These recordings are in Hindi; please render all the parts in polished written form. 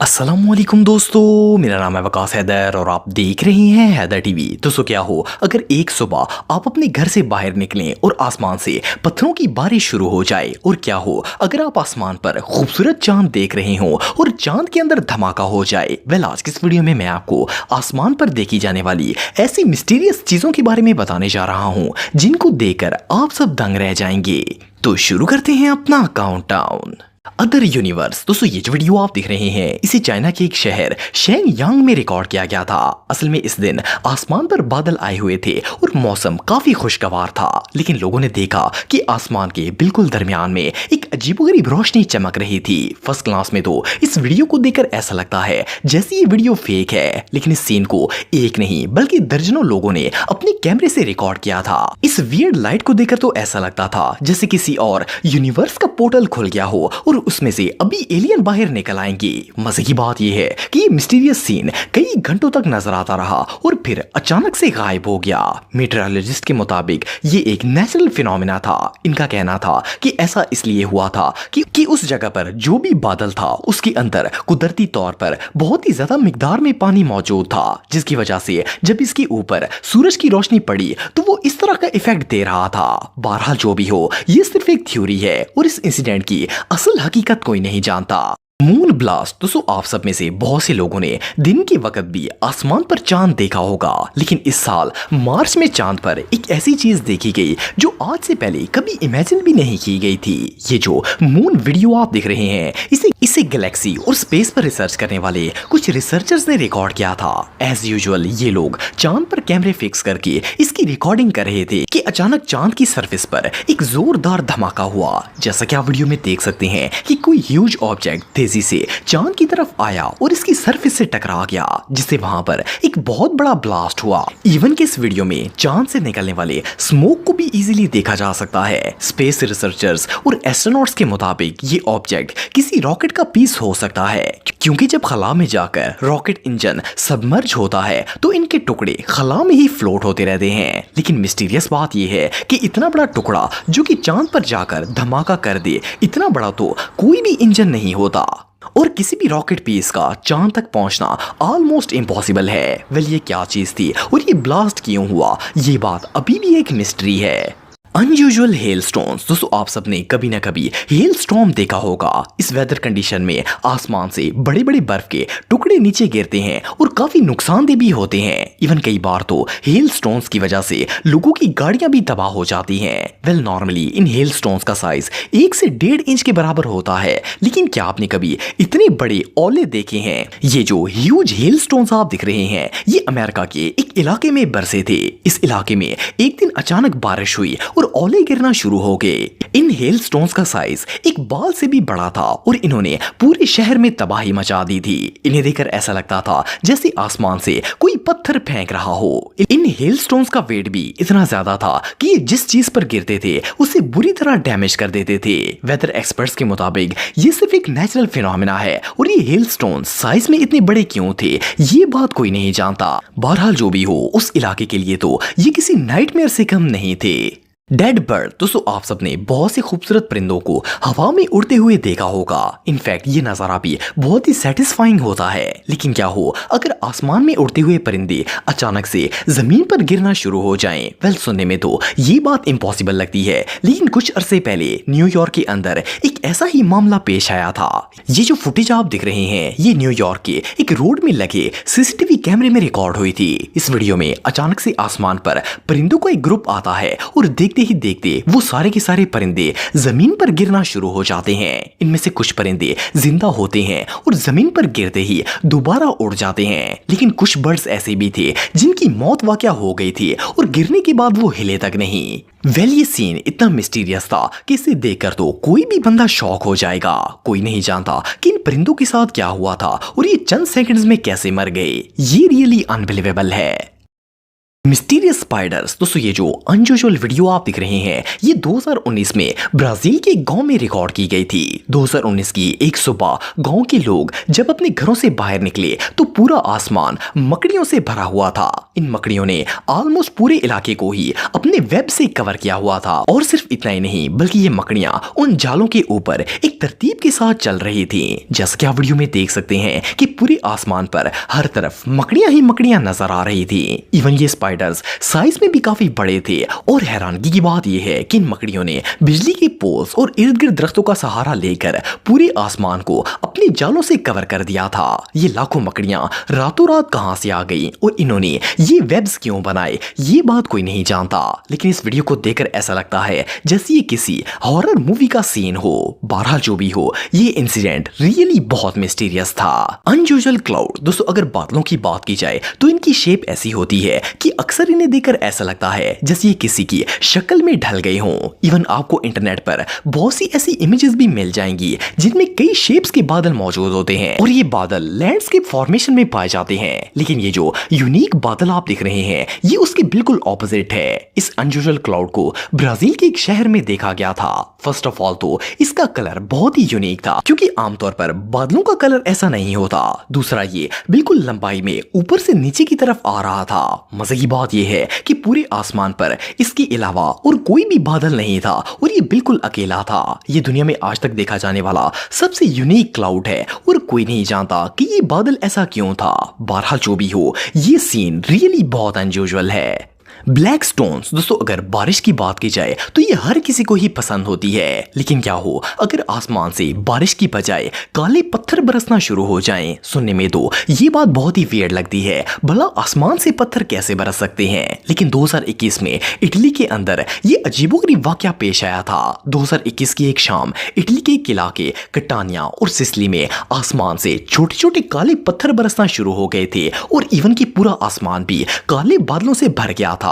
अस्सलामुअलैकुम दोस्तों, मेरा नाम है वकास हैदर और आप देख रहे हैं हैदर टीवी। दोस्तों क्या हो अगर एक सुबह आप अपने घर से बाहर निकलें और आसमान से पत्थरों की बारिश शुरू हो जाए, और क्या हो अगर आप आसमान पर खूबसूरत चांद देख रहे हो और चांद के अंदर धमाका हो जाए। वेल, आज की इस वीडियो में मैं आपको आसमान पर देखी जाने वाली ऐसी मिस्टीरियस चीजों के बारे में बताने जा रहा हूँ जिनको देखकर आप सब दंग रह जाएंगे। तो शुरू करते हैं अपना काउंटडाउन। Other universe. दोस्तों ये जो वीडियो आप देख रहे हैं इसे चाइना के एक शहर शेनयांग में रिकॉर्ड किया गया था। असल में इस दिन आसमान पर बादल आए हुए थे और मौसम काफी खुशगवार था, लेकिन लोगों ने देखा कि आसमान के बिल्कुल दरमियान में एक अजीबोगरीब रोशनी चमक रही थी। फर्स्ट क्लास में तो इस वीडियो को देखकर ऐसा लगता है जैसे ये वीडियो फेक है, लेकिन इस सीन को एक नहीं बल्कि दर्जनों लोगों ने अपने कैमरे से रिकॉर्ड किया था। इस वियर्ड लाइट को देखकर तो ऐसा लगता था जैसे किसी और यूनिवर्स का पोर्टल खुल गया हो और उसमें से अभी एलियन बाहर निकल आएंगे। मजे की बात यह है कि ये मिस्टीरियस सीन कई घंटों तक नजर आता रहा और फिर अचानक से गायब हो गया। मीटरोलॉजिस्ट के मुताबिक ये एक नेचुरल फिनोमेना था। इनका कहना था कि ऐसा इसलिए हुआ था कि उस जगह पर जो भी बादल था उसके अंदर कुदरती तौर पर बहुत ही ज्यादा मिकदार में पानी मौजूद था, जिसकी वजह से जब इसके ऊपर सूरज की रोशनी पड़ी तो वो इस तरह का इफेक्ट दे रहा था। बहरहाल जो भी हो, ये सिर्फ एक थ्योरी है और इस इंसिडेंट की असल हकीकत कोई नहीं जानता। Moon blast. दोस्तों आप सब में से बहुत से लोगों ने दिन के वक्त भी आसमान पर चांद देखा होगा, लेकिन इस साल मार्च में चांद पर एक ऐसी चीज देखी गई जो आज से पहले कभी इमेजिन भी नहीं की गई थी। ये जो मून वीडियो आप देख रहे हैं इसे गैलेक्सी और स्पेस पर रिसर्च करने वाले कुछ रिसर्चर्स ने रिकॉर्ड किया था। एज यूजुअल ये लोग चांद पर कैमरे फिक्स करके इसकी रिकॉर्डिंग कर रहे थे कि अचानक चांद की सरफेस पर एक जोरदार धमाका हुआ। जैसा कि आप वीडियो में देख सकते हैं कि कोई ह्यूज ऑब्जेक्ट तेजी से चांद की तरफ आया और इसकी सरफेस से टकरा गया, जिससे वहां पर एक बहुत बड़ा ब्लास्ट हुआ। इवन के इस वीडियो में चांद से निकलने वाले स्मोक को भी इजीली देखा जा सकता है। स्पेस रिसर्चर्स और एस्ट्रोनॉट्स के मुताबिक ये ऑब्जेक्ट किसी रॉकेट का पीस हो सकता है, क्योंकि जब खला में जाकर रॉकेट इंजन सबमर्ज होता है तो इनके टुकड़े खला में ही फ्लोट होते रहते हैं। लेकिन मिस्टीरियस बात यह है कि इतना बड़ा टुकड़ा जो कि चांद पर जाकर धमाका कर दे, इतना बड़ा तो कोई भी इंजन नहीं होता और किसी भी रॉकेट पीस का चांद तक पहुंचना ऑलमोस्ट इम्पॉसिबल है। वेल, ये क्या चीज थी और ये ब्लास्ट क्यों हुआ, ये बात अभी भी एक मिस्ट्री है। अनयूजुअल हेलस्टॉर्म्स। दोस्तों आप सबने कभी ना कभी हेलस्टॉर्म देखा होगा। इस वेदर कंडीशन में आसमान से बड़े बड़े बर्फ के टुकड़े नीचे गिरते हैं और काफी नुकसानदेह भी होते हैं। इवन कई बार तो हेलस्टॉर्म्स की वजह से लोगों की गाड़ियां भी तबाह हो जाती हैं। वेल, नॉर्मली इन हेलस्टॉर्म्स का साइज 1 से 1.5 इंच के बराबर होता है, लेकिन क्या आपने कभी इतने बड़े ओले देखे हैं? ये जो ह्यूज हेलस्टॉर्म्स आप दिख रहे हैं ये अमेरिका के एक इलाके में बरसे थे। इस इलाके में एक दिन अचानक बारिश हुई और ओले गिरना शुरू हो गए। इन हेलस्टॉर्म्स का साइज एक बाल से भी बड़ा था और इन्होंने पूरे शहर में तबाही मचा दी थी। इन्हें देखकर ऐसा लगता था जैसे आसमान से कोई पत्थर फेंक रहा हो। इन हेलस्टॉर्म्स का वेट भी इतना ज्यादा था कि ये जिस चीज पर गिरते थे उसे बुरी तरह डैमेज कर देते थे। वेदर एक्सपर्ट्स के मुताबिक ये सिर्फ एक नेचुरल फिनोमेना है और ये हेलस्टॉर्म्स साइज में इतने बड़े क्यों थे ये बात कोई नहीं जानता। बहरहाल जो भी हो, उस इलाके के लिए तो ये किसी नाइटमेयर से कम नहीं थे। Dead bird. दोस्तों आप सबने बहुत से खूबसूरत परिंदों को हवा में उड़ते हुए देखा होगा। इनफैक्ट ये नजारा भी बहुत ही सेटिस्फाइंग होता है, लेकिन क्या हो अगर आसमान में उड़ते हुए परिंदे अचानक से जमीन पर गिरना शुरू हो जाएं? वेल, सुनने में तो ये बात इम्पॉसिबल लगती है, लेकिन कुछ अरसे पहले न्यूयॉर्क के अंदर एक ऐसा ही मामला पेश आया था। ये जो फुटेज आप दिख रहे हैं ये न्यूयॉर्क के एक रोड में लगे सीसीटीवी कैमरे में रिकॉर्ड हुई थी। इस वीडियो में अचानक से आसमान पर परिंदों का एक ग्रुप आता है और देखते ही देखते वो सारे के सारे परिंदे जमीन पर गिरना शुरू हो जाते हैं। इनमें से कुछ परिंदे जिंदा होते हैं और जमीन पर गिरते ही दोबारा उड़ जाते हैं, लेकिन कुछ बर्ड्स ऐसे भी थे जिनकी मौत वाकया हो गई थी और गिरने के बाद वो हिले तक नहीं। वेल, ये सीन इतना मिस्टीरियस था कि इसे देखकर तो कोई भी बंदा शॉक हो जाएगा। कोई नहीं जानता कि इन परिंदों के साथ क्या हुआ था और ये चंद सेकंड्स में कैसे मर गए। ये रियली अनबिलीवेबल है। Mysterious spiders. दोस्तों ये जो अनयूजुअल वीडियो आप दिख रहे हैं ये 2019 में ब्राजील के गांव में रिकॉर्ड की गई थी। 2019 की एक सुबह गांव के लोग जब अपने घरों से बाहर निकले तो पूरा आसमान मकड़ियों से भरा हुआ था। इन मकड़ियों ने ऑलमोस्ट पूरे इलाके को ही अपने वेब से कवर किया हुआ था। और सिर्फ इतना ही नहीं बल्कि ये मकड़ियां उन जालों के ऊपर एक तरतीब के साथ चल रही थी। जैसा कि आप वीडियो में देख सकते हैं कि पूरे आसमान पर हर तरफ मकड़ियां ही मकड़ियां नजर आ रही थी। इवन ये साइज में भी काफी बड़े थे। और हैरानगी की बात यह है कि इन मकड़ियों ने बिजली के पोल्स और इर्द गिर्द दरख्तों का सहारा लेकर पूरे आसमान को अपने जालों से कवर कर दिया था। ये लाखों मकड़ियां रातों रात कहां से आ गई और इन्होंने ये वेब्स क्यों बनाए ये बात कोई नहीं जानता। लेकिन इस वीडियो को देखकर ऐसा लगता है जैसे ये किसी हॉरर मूवी का सीन हो। बहरहाल जो भी हो ये इंसिडेंट रियली बहुत मिस्टीरियस था। Unusual cloud. दोस्तों अगर बादलों की बात की जाए तो इनकी शेप ऐसी होती है कि अक्सर इन्हें देखकर ऐसा लगता है जैसे ये किसी की शक्ल में ढल गए हों। इवन आपको इंटरनेट पर बहुत सी ऐसी इमेजेस भी मिल जाएंगी जिनमें कई शेप्स के बादल मौजूद होते हैं और ये बादल लैंडस्केप फॉर्मेशन में पाए जाते हैं। लेकिन ये जो यूनिक बादल आप देख रहे हैं ये उसके बिल्कुल ऑपोजिट है। इस अनयूजुअल क्लाउड को ब्राजील के एक शहर में देखा गया था। फर्स्ट ऑफ ऑल तो इसका कलर बहुत ही यूनिक था क्योंकि आमतौर पर बादलों का कलर ऐसा नहीं होता। दूसरा ये बिल्कुल लंबाई में ऊपर से नीचे की तरफ आ रहा था। मजे की बात यह है कि पूरे आसमान पर इसके अलावा और कोई भी बादल नहीं था और ये बिल्कुल अकेला था। ये दुनिया में आज तक देखा जाने वाला सबसे यूनिक क्लाउड है और कोई नहीं जानता कि ये बादल ऐसा क्यों था। बहरहाल जो भी हो ये सीन रियली बहुत अनयूजुअल है। Black stones. दोस्तों अगर बारिश की बात की जाए तो ये हर किसी को ही पसंद होती है। लेकिन क्या हो अगर आसमान से बारिश की बजाय काले पत्थर बरसना शुरू हो जाएं। सुनने में तो ये बात बहुत ही वियर्ड लगती है। भला आसमान से पत्थर कैसे बरस सकते हैं। लेकिन 2021 में इटली के अंदर ये अजीबोगरीब वाकया पेश आया था। 2021 की एक शाम इटली के एक इलाके कटानिया और सिसिली में आसमान से छोटे छोटे काले पत्थर बरसना शुरू हो गए थे और इवन की पूरा आसमान भी काले बादलों से भर गया था।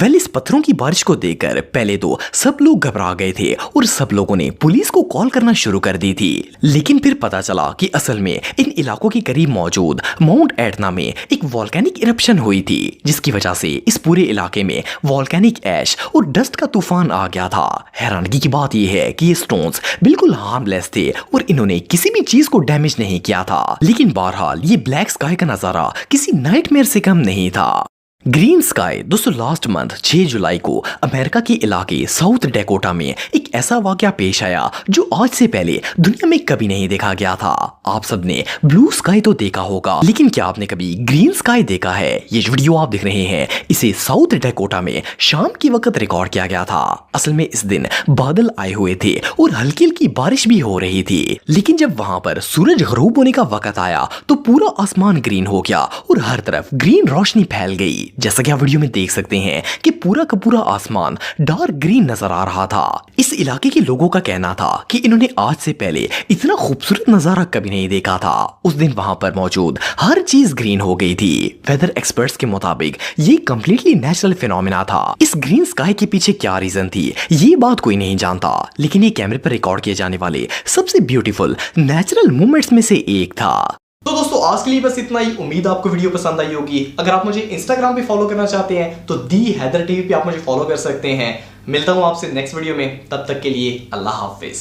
इस पत्थरों की बारिश को देखकर पहले तो सब लोग घबरा गए थे और सब लोगों ने पुलिस को कॉल करना शुरू कर दी थी। लेकिन फिर पता चला कि असल में इन इलाकों के करीब मौजूद माउंट एटना में एक वॉल्केनिक इरप्शन हुई थी जिसकी वजह से इस पूरे इलाके में वॉल्केनिक ऐश और डस्ट का तूफान आ गया था। हैरानगी की बात यह है कि ये स्टोन्स बिल्कुल हार्मलेस थे और इन्होंने किसी भी चीज को डैमेज नहीं किया था। लेकिन बहरहाल ये ब्लैक स्काई का नजारा किसी नाइटमेयर से कम नहीं था। Green sky. दोस्तों लास्ट मंथ 6 जुलाई को अमेरिका के इलाके साउथ डेकोटा में एक ऐसा वाकया पेश आया जो आज से पहले दुनिया में कभी नहीं देखा गया था। आप सबने ब्लू स्काई तो देखा होगा लेकिन क्या आपने कभी ग्रीन स्काई देखा है। ये वीडियो आप देख रहे हैं इसे साउथ डेकोटा में शाम के वक्त रिकॉर्ड किया गया था। असल में इस दिन बादल आए हुए थे और हल्की हल्की बारिश भी हो रही थी। लेकिन जब वहां पर सूरज गरूब होने का वक्त आया तो पूरा आसमान ग्रीन हो गया और हर तरफ ग्रीन रोशनी फैल गई। जैसा कि आप वीडियो में देख सकते हैं कि पूरा का पूरा आसमान डार्क ग्रीन नजर आ रहा था। इस इलाके के लोगों का कहना था कि इन्होंने आज से पहले इतना खूबसूरत नजारा कभी नहीं देखा था। उस दिन वहां पर मौजूद हर चीज ग्रीन हो गई थी। वेदर एक्सपर्ट्स के मुताबिक ये कंप्लीटली नेचुरल फिनोमेना था। इस ग्रीन स्काई के पीछे क्या रीजन थी ये बात कोई नहीं जानता लेकिन ये कैमरे पर रिकॉर्ड किए जाने वाले सबसे ब्यूटीफुल नेचुरल मोमेंट्स में से एक था। तो दोस्तों आज के लिए बस इतना ही। उम्मीद आपको वीडियो पसंद आई होगी। अगर आप मुझे इंस्टाग्राम पे फॉलो करना चाहते हैं तो दी हैदर टीवी पे आप मुझे फॉलो कर सकते हैं। मिलता हूं आपसे नेक्स्ट वीडियो में, तब तक के लिए अल्लाह हाफिज।